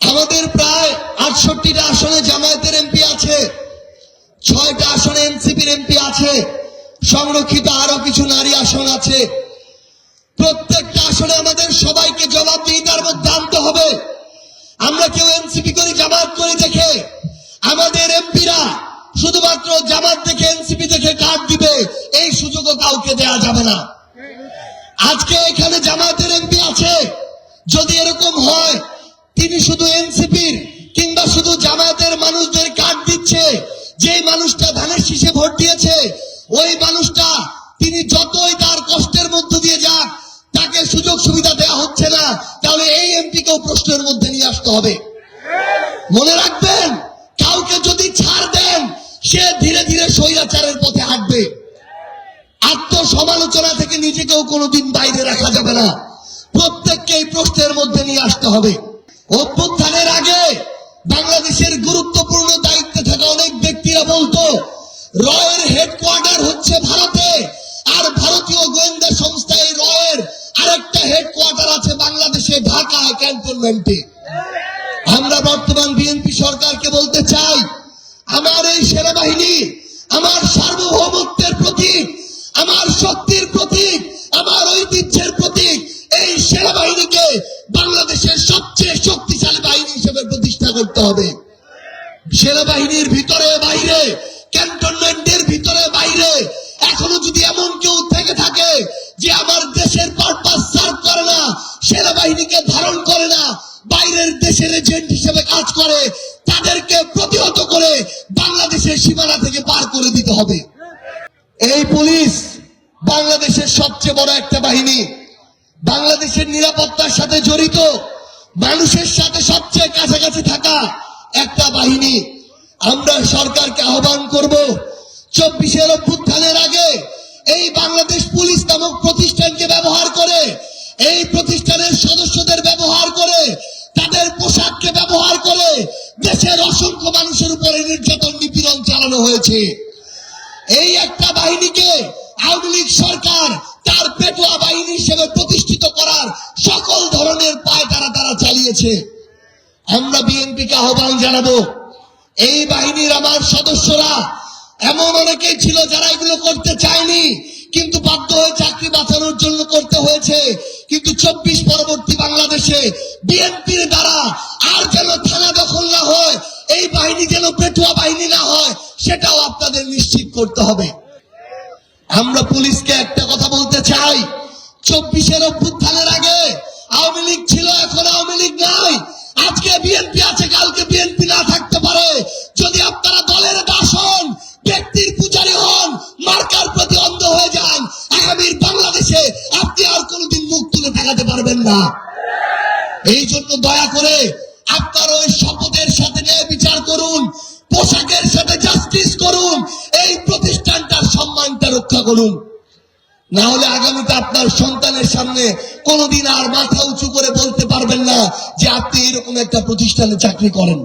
আমাদের প্রায় ৬৮টা আসনে জামায়াতের এমপি আছে, ৬টা আসনে এনসিপির এমপি আছে, সংরক্ষিত আরো কিছু নারী আসন আছে। প্রত্যেকটা আসনে আমাদের সবাইকে জবাবদিহিতার মধ্যে আনতে হবে। আমরা কেউ এনসিপি করি, জামাত করি দেখে আমাদের এমপিরা শুধুমাত্র জামাত দেখে এনসিপি দেখে কার্ড দিবে, এই সুযোগও কাউকে দেয়া যাবে না। আজকে এখানে জামাতের এমপি আছে, যদি এরকম হয় তিনি শুধু এনসিপির কিংবা শুধু জামায়াতের মানুষদের কার্ড দিচ্ছে, যে মানুষটা ধানের শীষে ভোট দিয়েছে ওই মানুষটা তিনি যতই তার কষ্টের মধ্য দিয়ে যাক, তাকে সুযোগ সুবিধা দেওয়া হচ্ছে না, তাহলে এই এমপিকেও প্রশ্নের মধ্যে নিয়ে আসতে হবে। মনে রাখবেন, কাউকে যদি ছাড় দেন সে ধীরে ধীরে স্বৈরাচারের পথে হাঁটবে। আত্মসমালোচনা থেকে নিজেকেও কোনোদিন বাইরে রাখা যাবে না, প্রত্যেককে এই প্রশ্নের মধ্যে নিয়ে আসতে হবে। অভ্যুত্থানের আগে বাংলাদেশের গুরুত্বপূর্ণ দায়িত্বে থাকা অনেক ব্যক্তিরা বলতো রয়ের হেডকোয়ার্টার হচ্ছে ভারতে, আর ভারতীয় গোয়েন্দা সংস্থা এই রয়ের আরেকটা হেডকোয়ার্টার আছে বাংলাদেশে, ঢাকায় ক্যান্টনমেন্টে। আমরা বর্তমান বিএনপি সরকারকে বলতে চাই, আমার এই সেনাবাহিনী আমার সার্বভৌমত্বের প্রতীক, আমার শক্তির প্রতীক, আমার ঐতিহ্যের প্রতীক। এই সেনাবাহিনীকে বাংলাদেশের সবচেয়ে শক্তিশালী বাহিনী হিসেবে প্রতিষ্ঠা করতে হবে। সেনাবাহিনীর ভিতরে বাইরে, ক্যান্টনমেন্টের ভিতরে বাইরে এখনো যদি এমন কেউ থেকে থাকে যে আমার দেশের পারপাস সার্ভ করে না, সেনাবাহিনীকে ধারণ করে না, বাইরের দেশের এজেন্ট হিসেবে কাজ করে, তাদেরকে প্রতিহত করে বাংলাদেশের সীমানা থেকে পার করে দিতে হবে। এই পুলিশ বাংলাদেশের সবচেয়ে বড় একটা বাহিনী, বাংলাদেশের নিরাপত্তার সাথে জড়িত, মানুষের সাথে সবচেয়ে কাছাকাছি থাকা একটা বাহিনী। আমরা সরকারকে আহ্বান করব, ২৪ অভ্যুত্থানের আগে এই বাংলাদেশ পুলিশ নামক প্রতিষ্ঠানকে ব্যবহার করে, এই প্রতিষ্ঠানের সদস্যদের ব্যবহার করে, তাদের পোশাককে ব্যবহার করে দেশের অসংখ্য মানুষের উপরে নির্যাতন নিপীড়ন চালানো হয়েছে। এই একটা বাহিনীকে আওয়ামী লীগ সরকার তার পেটোয়া বাহিনী হিসেবে প্রতিষ্ঠিত করার সকল ধরনের পায়তারা তারা চালিয়েছে। আমরা বিএনপিকে আহ্বান জানাবো, এই বাহিনীর আমার সদস্যরা এমন অনেকেই ছিল যারা এগুলো করতে চায়নি, কিন্তু বাধ্য হয়ে চাকরি বাঁচানোর জন্য করতে হয়েছে। কিন্তু ২৪ পরবর্তী বাংলাদেশে বিএনপির দ্বারা আর যেন থানা দখল না হয়, এই বাহিনী যেন পেটোয়া বাহিনী না হয়, সেটাও আপনাদের নিশ্চিত করতে হবে। আমরা পুলিশকে একটা কথা বলতে চাই, ২৪ অভ্যুত্থানের আগে আওয়ামী লীগ ছিল, এখন আওয়ামী লীগ নাই। আজকে বিএনপি আছে, কালকে বিএনপি না থাকতে পারে। যদি আপনারা দলের দাস হন, ব্যক্তির পূজারী হন, মার্কার প্রতি অন্ধ হয়ে যান, আগামীর বাংলাদেশে আপনি আর কোনোদিন মুখ তুলে তাকাতে পারবেন না। এই জন্য দয়া করে আপনারা ওই শপথের সাথে ন্যায় বিচার করুন, পোশাকের সাথে জাস্টিস করুন, এই প্রতিষ্ঠানটার সম্মানটা রক্ষা করুন। না হলে আগামীতে আপনার সন্তানের সামনে কোনোদিন আর মাথা উঁচু করে বলতে পারবেন না যে আপনি এরকম একটা প্রতিষ্ঠানে চাকরি করেন।